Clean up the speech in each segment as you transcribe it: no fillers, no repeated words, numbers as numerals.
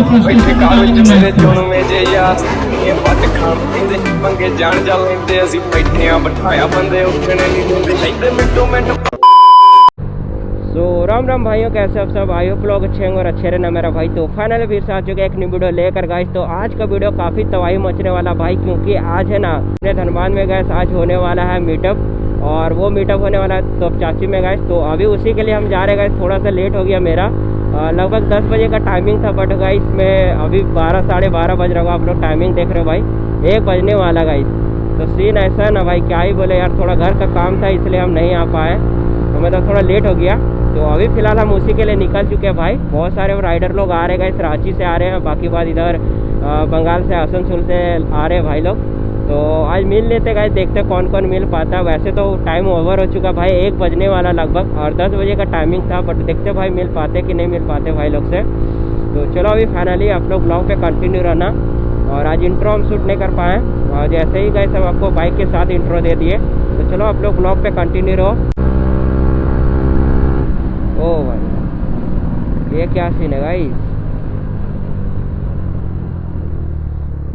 ਇੱਥੇ ਕਾਲਜ ਮੇਰੇ ਚੋਣ ਮੇਜੇ ਯਾਰ ਇਹ ਵੱਟ ਖਾਣ ਪੀਂਦੇ ਪੰਗੇ ਜਾਣ ਜਾ ਲੈਂਦੇ ਅਸੀਂ ਬੈਠੇ ਆ ਬਿਠਾਇਆ ਬੰਦੇ ਉੱਠਣੇ नहीं ਦਿੰਦੇ ਇੱਥੇ ਮਿੰਟੋ ਮਿੰਟ। तो राम राम भाइयों, कैसे आप सब? आई होप लोग अच्छे होंगे और अच्छे रहना मेरा भाई। तो फाइनली फिर से आ चुके एक न्यू वीडियो लेकर गाइस। तो आज का वीडियो काफ़ी तबाही मचने वाला भाई, क्योंकि आज है ना अपने धनबाद में गैस आज होने वाला है मीटअप, और वो मीटअप होने वाला है तो चाची में गैस। तो अभी उसी के लिए हम जा रहे हैं गैस। थोड़ा सा लेट हो गया मेरा, लगभग 10 बजे का टाइमिंग था, बट गाइस मैं अभी 12 साढ़े 12 बज रहा हूँ। आप लोग टाइमिंग देख रहे हो भाई, 1 बजने वाला गाइस। तो सीन ऐसा है ना भाई, क्या ही बोले यार, थोड़ा घर का काम था इसलिए हम नहीं आ पाए, तो मतलब थोड़ा लेट हो गया। तो अभी फ़िलहाल हम उसी के लिए निकल चुके हैं भाई। बहुत सारे राइडर लोग आ रहे हैं गाइस, रांची से आ रहे हैं, बाकी बात इधर बंगाल से आसनसोल से आ रहे हैं भाई लोग। तो आज मिल लेते गाइस, देखते कौन कौन मिल पाता है। वैसे तो टाइम ओवर हो चुका भाई, 1 बजने वाला लगभग, और 10 बजे का टाइमिंग था, बट देखते भाई मिल पाते कि नहीं मिल पाते भाई लोग से। तो चलो अभी फाइनली आप लोग ब्लॉग पे कंटिन्यू रहना। और आज इंट्रो हम शूट नहीं कर पाए, और जैसे ही गाइस हम आपको बाइक के साथ इंट्रो दे दिए। तो चलो आप लोग ब्लॉग पे कंटिन्यू रहो। ओ भाई ये क्या सीन है गाइस,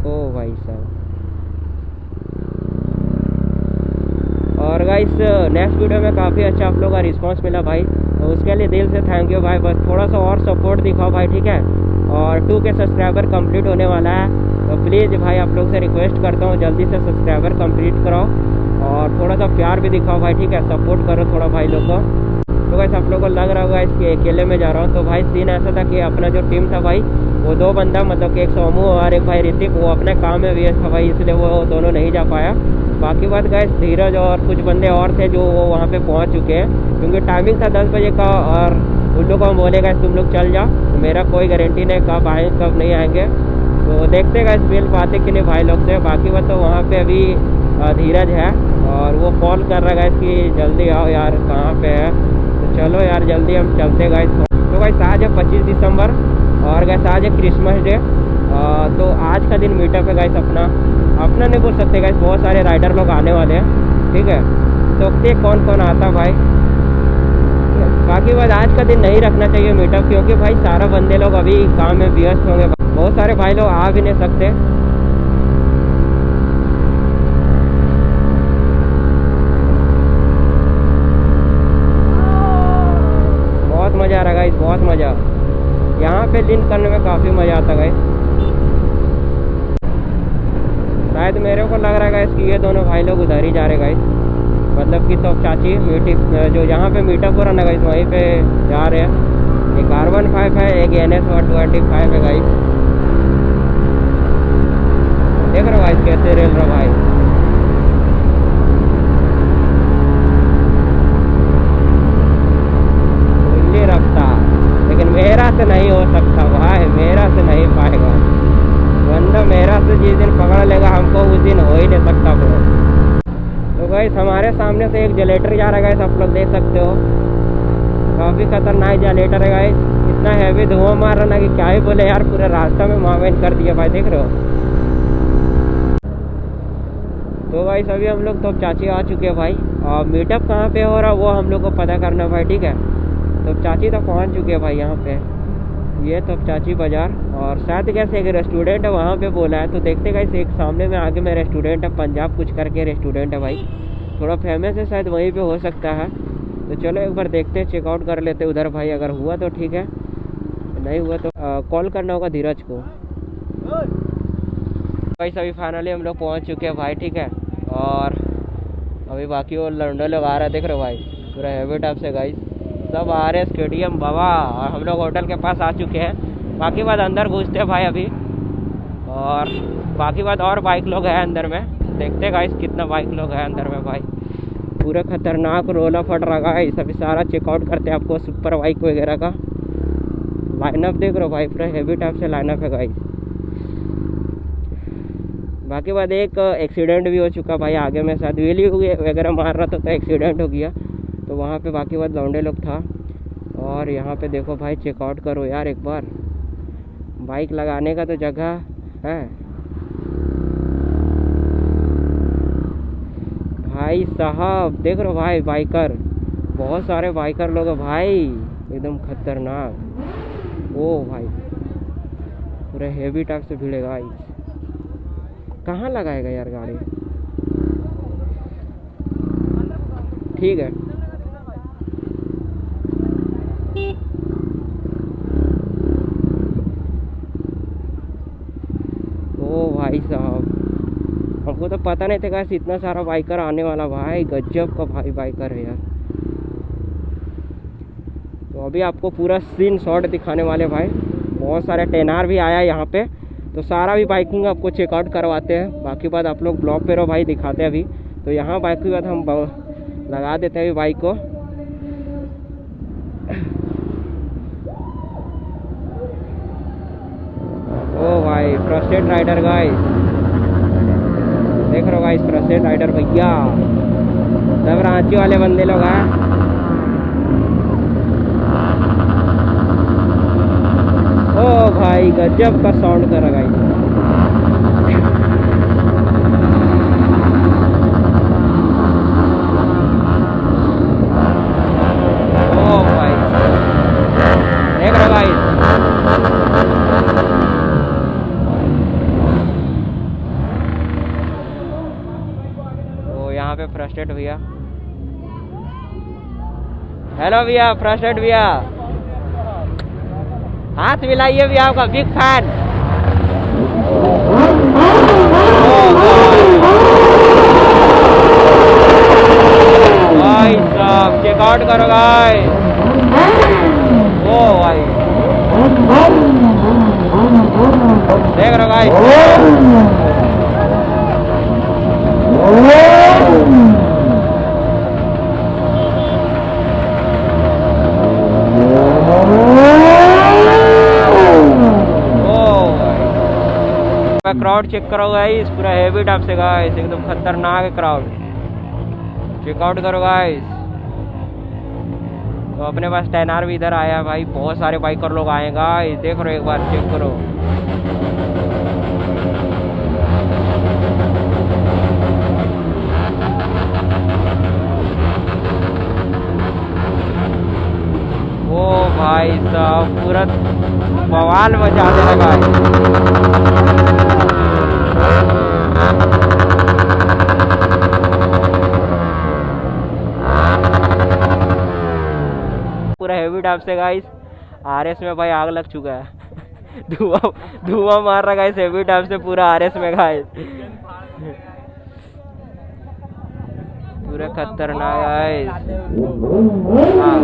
ओ भाई साहब। और गाइस नेक्स्ट वीडियो में काफ़ी अच्छा आप लोग का रिस्पांस मिला भाई, तो उसके लिए दिल से थैंक यू भाई। बस थोड़ा सा और सपोर्ट दिखाओ भाई, ठीक है। और 2 के सब्सक्राइबर कंप्लीट होने वाला है, तो प्लीज़ भाई आप लोग से रिक्वेस्ट करता हूँ जल्दी से सब्सक्राइबर कंप्लीट कराओ, और थोड़ा सा प्यार भी दिखाओ भाई, ठीक है। सपोर्ट करो थोड़ा भाई लोग को। तो गाइस आप लोगों को लग रहा होगा इसके अकेले में जा रहा हूँ, तो भाई सीन ऐसा था कि अपना जो टीम था भाई, वो 2 बंदा, मतलब कि एक सोमू और एक भाई ऋतिक, वो अपने काम में व्यस्त था भाई, इसलिए वो दोनों नहीं जा पाया। बाकी बात गाइस धीरज और कुछ बंदे और थे जो वो वहाँ पे पहुँच चुके हैं, क्योंकि टाइमिंग था 10 बजे का, और उन लोगों को हम बोले गाइस तुम लोग चल जाओ, तो मेरा कोई गारंटी नहीं कब आएँ कब नहीं आएँगे। तो देखते गाइस मिल पाते कि नहीं भाई लोग से। बाकी बात तो वहाँ पर अभी धीरज है, और वो कॉल कर रहा है गाइस कि जल्दी आओ यार, कहाँ पे है। तो चलो यार जल्दी हम चलते गाइस। तो गाइस आज है 25 दिसंबर, और गाइस आज है क्रिसमस डे। तो आज का दिन मीटअप है गाइस अपना नहीं बोल सकते गाइस, बहुत सारे राइडर लोग आने वाले हैं, ठीक है। तो देखते कौन कौन आता भाई। बाकी बात आज का दिन नहीं रखना चाहिए मीटअप, क्योंकि भाई सारा बंदे लोग अभी काम में व्यस्त होंगे, बहुत सारे भाई लोग आ भी नहीं सकते। बहुत मज़ा आ रहा गाइस, बहुत मज़ा। यहाँ पे लिंक करने में काफ़ी मज़ा आता गाइस। शायद मेरे को लग रहा है गाइस कि ये दोनों भाई लोग उधर ही जा रहे गाइस, मतलब कि तो चाची मीटअप जो यहाँ पे मीटअप हो रहा ना गाइस, वहीं पे जा रहे हैं। एक R15 है, एक NS 125 है गाइस। देख रहे हो गाइस कैसे रेल रहा भाई। खुली रफ्तार, लेकिन मेरा से नहीं हो सकता भाई, मेरा से नहीं पाएगा बंदा। मेरा से जिस दिन पकड़ लेगा हमको, उस दिन हो ही नहीं सकता ब्रो। तो गाइस हमारे सामने से एक जनरेटर जा रहा है गाइस, आप लोग देख सकते हो, काफ़ी खतरनाक जनरेटर है गाइस। इतना हैवी धुआं मार रहा ना कि क्या ही बोले यार, पूरे रास्ता में मावेन कर दिया भाई, देख रहे हो। तो गाइस अभी हम लोग तो चाची आ चुके हैं भाई, और मीटअप कहाँ पे हो रहा वो हम लोग को पता करना भाई, ठीक है। तो चाची तो पहुँच चुके हैं भाई यहाँ पे, ये तो चाची बाज़ार, और शायद कैसे एक रेस्टोरेंट है वहाँ पे बोला है। तो देखते गाइस एक सामने में आगे में रेस्टोरेंट है, पंजाब कुछ करके रेस्टोरेंट है भाई, थोड़ा फेमस है, शायद वहीं पे हो सकता है। तो चलो एक बार देखते हैं, चेकआउट कर लेते उधर भाई। अगर हुआ तो ठीक है, नहीं हुआ तो कॉल करना होगा धीरज को। गाइस अभी फाइनली हम लोग पहुँच चुके हैं भाई, ठीक है। और अभी बाकी वो लंडो लोग आ रहे हैं, देख रहे हो भाई, पूरा हैवी टाइप से गाइस सब आ रहे हैं स्टेडियम बाबा, और हम लोग होटल के पास आ चुके हैं। बाकी बात अंदर घुसते हैं भाई अभी, और बाकी बात और बाइक लोग हैं अंदर में, देखते गाइस कितना बाइक लोग हैं अंदर में भाई। पूरा खतरनाक रोला फट रहा है, सभी सारा चेकआउट करते हैं आपको, सुपर बाइक वगैरह का लाइनअप देख रहे हो भाई, पूरा हैवी टाइप से लाइनअप है गाइस। बाकी बात एक एक्सीडेंट भी हो चुका भाई आगे में, शायद व्हीली वगैरह मार रहा था तो एक्सीडेंट हो गया, तो वहाँ पे बाकी बात लौंडे लोग था। और यहाँ पे देखो भाई, चेकआउट करो यार एक बार, बाइक लगाने का तो जगह है भाई साहब, देख रहे हो भाई बाइकर, बहुत सारे बाइकर लोग हैं भाई, एकदम खतरनाक। ओ भाई पूरे हेवी टाइप से भीड़ है गाइस। कहाँ लगाएगा यार गाड़ी? ठीक है, ओ भाई साहब, हमको तो पता नहीं था गाइस इतना सारा बाइकर आने वाला। भाई गजब का भाई बाइकर है यार। तो अभी आपको पूरा सीन शॉट दिखाने वाले भाई। बहुत सारे टेनार भी आया यहाँ पे, तो सारा भी बाइकिंग आपको चेकआउट करवाते हैं। बाकी बात आप लोग ब्लॉग पे रहो भाई, दिखाते हैं अभी। तो यहाँ बाइक की बात हम लगा देते हैं अभी बाइक को। ओ भाई फ्रस्टेड राइडर गाइस, देख रहे हो गाइस, फ्रस्टेड राइडर भैया, सब रांची वाले बंदे लोग हैं। ओ भाई गजब का साउंड करा गाइस। ओ भाई देख रहे हो गाइस, तो यहाँ पे फ्रस्टेड भैया, हेलो भैया, फ्रस्टेड भैया, हाथ मिलाइए भी, आपका बिग फैन। भाई साहब चेकआउट करो गाइस। ओ भाई देख रहे हो गाइस, क्राउड चेक करो गाइस, पूरा हेवी टाइप से गाइस, एकदम खतरनाक है क्राउड। चेकआउट करो गाइस। तो अपने पास टेनार भी इधर आया है भाई, बहुत सारे बाइकर लोग आए गाइस, देख रहे हो, एक बार चेक करो। ओ भाई साहब पूरा बवाल मचा देना गाइस। पूरा हेवी टाइप से गाइस, आरएस में भाई आग लग चुका है। धुआं मार रहा गाइस हेवी टाइप से पूरा आरएस में गाइस, पूरा खतरनाक गाइस। हाँ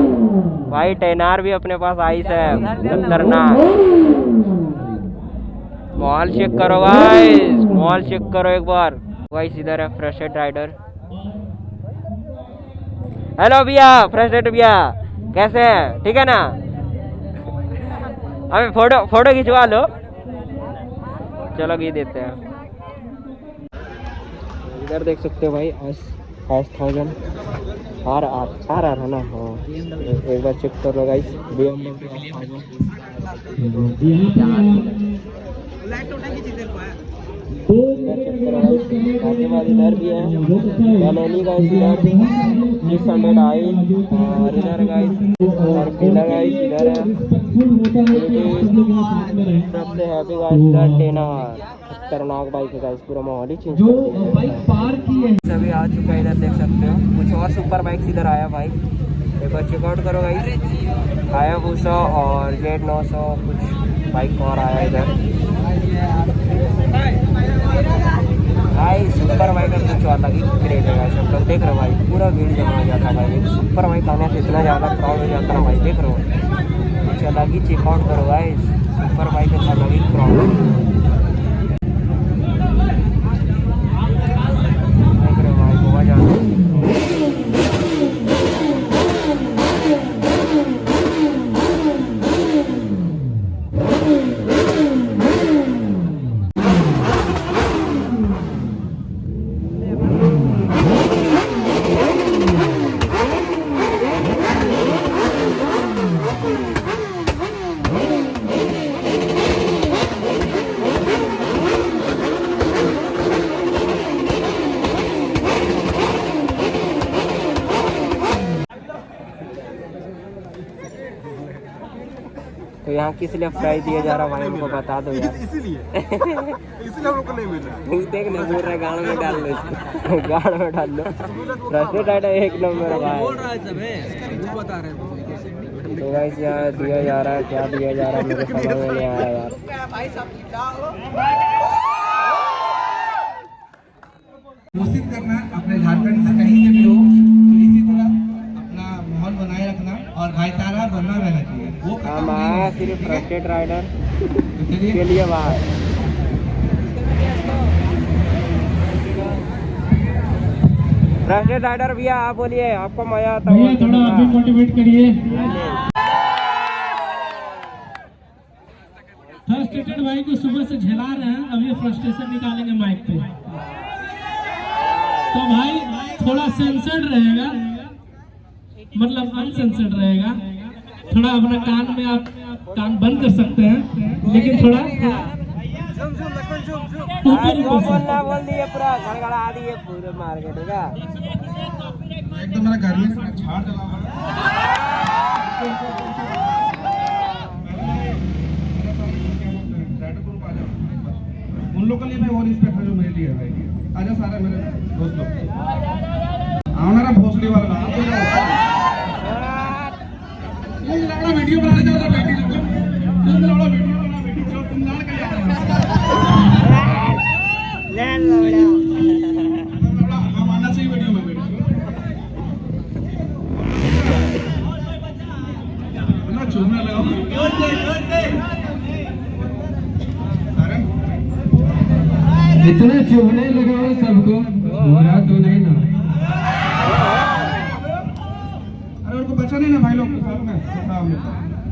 भाई टेनार भी अपने पास आई है, खतरनाक। मॉल चेक करो गाइस, मॉल चेक करो एक बार गाइस। इधर है फ्रस्टेड राइडर। हेलो भैया, फ्रस्टेड भैया, कैसे हैं? ठीक है ना? अभी फोटो खिंचवा लो, चलो ये देते हैं। इधर देख सकते हो भाई, S1000 आ रहा है ना? हाँ एक बार चेक कर लो गाइस। इधर भी है बनैनी गाइस, इधर 600 आई, और इधर गाइस और फिलर गाइस इधर है। सबसे हैप्पी गाइस इधर टेनार, खतरनाक बाइक है गाइस, पूरा माहौल ही चेंज कर दिया। सभी आ चुका है, इधर देख सकते हो। कुछ और सुपर बाइक्स इधर आया भाई, एक बार चेकआउट करो गाइस। हायाबुसा और Z900 कुछ बाइक और आया इधर भाई। सुपर बाइक का कुछ अलग ही क्रेज है गाइस, सब लोग देख रहे हो भाई, पूरा भीड़ जमा हो जाता है भाई। एक सुपर बाइक आने से इतना ज़्यादा क्राउड हो जाता है भाई, देख रहे हो। कुछ अलग ही चेकआउट करो गाइस, सुपर बाइक का अलग ही क्राउड है, देख रहे हो भाई, बहुत ज़्यादा। यहाँ किस लिए प्राइस दिया जा रहा भाई हमको बता दो यार। इसीलिए हम लोग को नहीं मिल रहा है। तू देख ना बोल रहा है गाड़ में डाल लो इसको, गाड़ में डाल लो। फ्रस्टेड राइडर एक नंबर भाई। बोल रहा है सब है, वो बता रहे हैं। तो गाइस यार दिया जा रहा है, क्या दिया जा रहा है मुझे समझ में नहीं आ रहा यार। कोशिश करना अपने झारखंड से कहीं से भी हो तो इसी तरह अपना माहौल बनाए रखना और भाईचारा बनना रहना चाहिए। वो हम आया सिर्फ फ्रस्टेड राइडर चलिए के लिए बाहर। फ्रस्टेड राइडर भैया आप बोलिए, आपको मजा आता है? थोड़ा आप भी मोटिवेट करिए। फ्रस्ट्रेटेड भाई को सुबह से झेला रहे हैं, अभी फ्रस्ट्रेशन निकालेंगे माइक पे। तो भाई थोड़ा सेंसर्ड रहेगा, मतलब अनसेंसर्ड रहेगा। थोड़ा अपना कान में आप कान बंद कर सकते हैं, लेकिन थोड़ा ऊपर बोलना बोल दिए, पूरा गड़गड़ा दिए पूरे मार्केट का। एकदम मेरा घर में झाड़ चला हुआ उन लोगों के लिए मैं वो रिस्पेक्ट है जो मेरे लिए है। आजा सारे मेरे दोस्त लोग आओ ना भोसड़ी वाला आपको ये लड़ा वीडियो बनाने जा रहा है। तुम लड़ा वीडियो बना वीडियो तुम लड़ के ले लो हम आना चाहिए वीडियो में ना चूमने लगाओ इतना चुभने लगा हो सबको, बुरा तो नहीं ना? अरे उनको बचा नहीं ना भाई लोग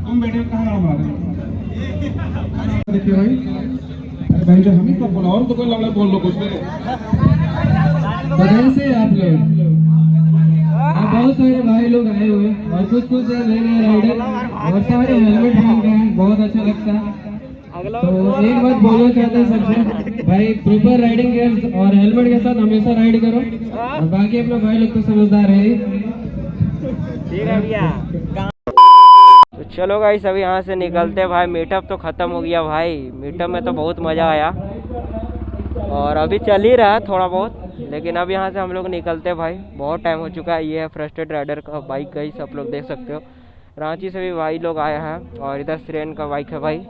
तुम बेटे कहाँ ना मारे देखिए भाई। अरे भाई जो हम ही सब बोला और तो कोई लग रहा बोल लो कुछ नहीं। कैसे आप लोग? बहुत सारे भाई लोग आए हुए और कुछ नए नए राइडर और सारे हेलमेट पहन गए हैं, बहुत अच्छा लगता है। तो एक बात बोलना चाहते हैं सबसे, भाई प्रॉपर राइडिंग गियर्स और हेलमेट के साथ हमेशा राइड करो। और बाकी अपना भाई लोग तो समझदार है ही। ठीक है भैया। तो चलो गाइस अभी यहाँ से निकलते हैं भाई। मीटअप तो ख़त्म हो गया भाई। मीटअप में तो बहुत मज़ा आया और अभी चल ही रहा है थोड़ा बहुत, लेकिन अब यहाँ से हम लोग निकलते हैं भाई। बहुत टाइम हो चुका है। ये है फ्रस्टेड राइडर का बाइक गाइस, आप लोग देख सकते हो। रांची से भी भाई लोग आए हैं और इधर सिरेन का बाइक है भाई,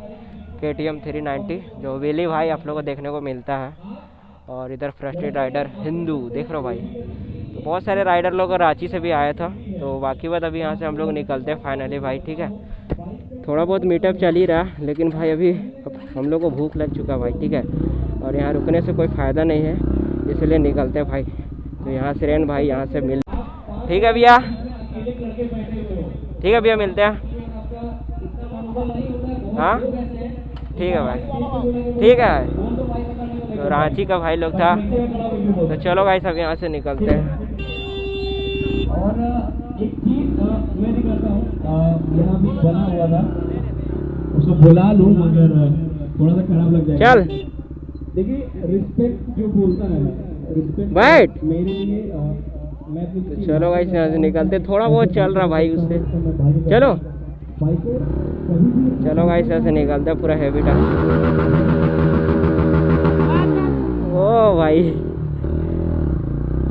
KTM 390 जो वेली भाई आप लोगों को देखने को मिलता है। और इधर फ्रस्टेड राइडर हिंदू देख रहे हो भाई। तो बहुत सारे राइडर लोग रांची से भी आया था। तो बाकी बात अभी यहाँ से हम लोग निकलते हैं फाइनली भाई, ठीक है। थोड़ा बहुत मीटअप चल ही रहा, लेकिन भाई अभी हम लोग को भूख लग चुका भाई, ठीक है। और यहाँ रुकने से कोई फ़ायदा नहीं है, इसलिए निकलते हैं भाई। तो यहाँ सिरेन भाई यहाँ से मिल, ठीक है भैया, ठीक है भैया, मिलते हैं। हाँ ठीक है भाई, ठीक है। तो रांची का भाई लोग था। तो चलो भाई सब यहाँ से निकलते हैं। और एक चीज मैं नहीं करता हूँ, यहाँ भी बना हुआ था, उसको बुला लूँ मगर थोड़ा सा खराब लग जाएगा। चल देखिए रिस्पेक्ट जो बोलता है, रिस्पेक्ट बैठ। मेरे लिए मैं तो चलो भाई यहाँ से निकलते। थोड़ा बहुत चल रहा भाई उससे, चलो चलो गाइस ऐसे निकलते पूरा हैवी टाइप। ओ भाई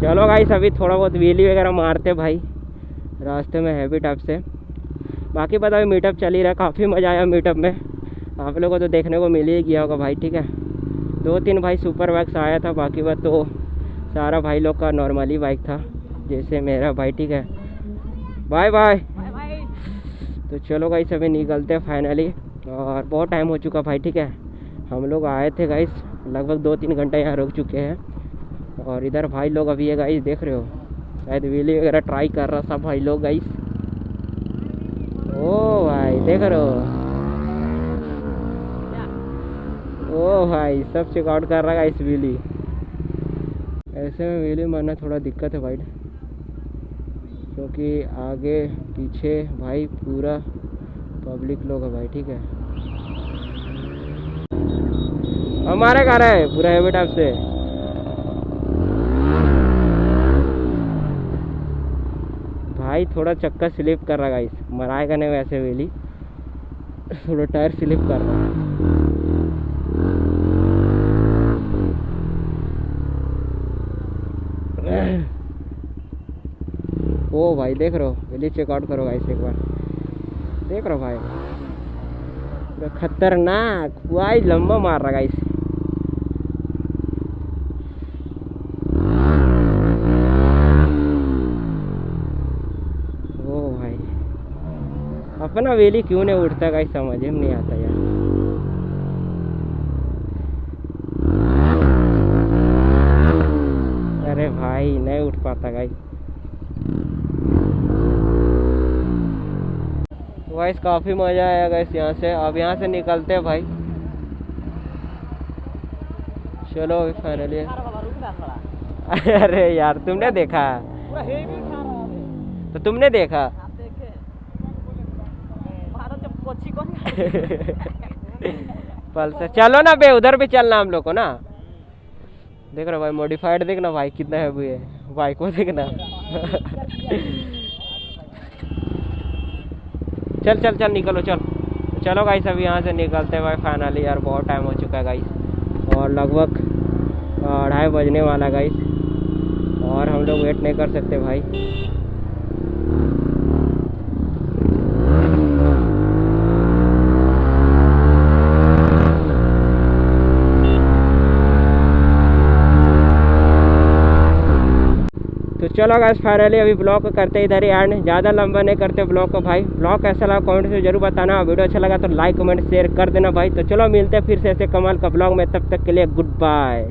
चलो गाइस अभी थोड़ा बहुत व्हीली वगैरह मारते भाई रास्ते में हैवी टाइप से। बाकी पता है मीटअप चल ही रहा, काफ़ी मज़ा आया मीटअप में। आप लोगों को तो देखने को मिल ही गया होगा भाई, ठीक है। 2-3 भाई सुपर बाइक्स आया था, बाकी बात तो सारा भाई लोग का नॉर्मली बाइक था, जैसे मेरा भाई, ठीक है। Bye bye. तो चलो गाइस अभी निकलते हैं फाइनली। और बहुत टाइम हो चुका भाई, ठीक है। हम लोग आए थे गाइस, लगभग 2-3 घंटे यहाँ रुक चुके हैं। और इधर भाई लोग अभी ये गाइस देख रहे हो, शायद व्हीली वगैरह ट्राई कर रहा सब भाई लोग गाइस। ओ भाई देख रहे हो, ओ भाई सब चेकआउट कर रहा है गाइस व्हीली। ऐसे में व्हीली मारना थोड़ा दिक्कत है भाई, क्योंकि आगे पीछे भाई पूरा पब्लिक लोग है भाई, ठीक है। हमारे घर है पूरा हैवी टाइप से। भाई थोड़ा चक्का स्लिप कर रहा गाइस, मराएगा नहीं वैसे वेली। थोड़ा टायर स्लिप कर रहा है। ओ भाई देख रहे हो, पहले चेकआउट करो गाइस एक बार, देख रहे हो भाई पूरा खतरनाक भाई, लंबा मार रहा गाइस। ओ भाई अपना वेली क्यों नहीं उठता गाइस, समझ में नहीं आता यार। अरे भाई नहीं उठ पाता गाइस। गाइस काफ़ी मज़ा आया गाइस यहाँ से। अब यहाँ से निकलते हैं भाई, चलो अभी फाइनली। अरे यार तुमने देखा, तो तुमने देखा पल्सर। चलो ना बे, उधर भी चलना हम लोग को ना। देख रहे भाई मॉडिफाइड, देखना भाई कितना हैवी है, बाइक को देखना। चल चल चल निकलो, चल चलो गाइस अभी यहाँ से निकलते हैं भाई फाइनली। यार बहुत टाइम हो चुका है गाइस, और लगभग 2:30 बजने वाला गाइस, और हम लोग वेट नहीं कर सकते भाई। तो चलो गाइस फाइनली अभी ब्लॉग को करते इधर ही एंड, ज़्यादा लंबा नहीं करते ब्लॉग को भाई। ब्लॉग कैसा लगा कमेंट से जरूर बताना, वीडियो अच्छा लगा तो लाइक कमेंट शेयर कर देना भाई। तो चलो मिलते हैं फिर से ऐसे कमाल का ब्लॉग में, तब तक के लिए गुड बाय।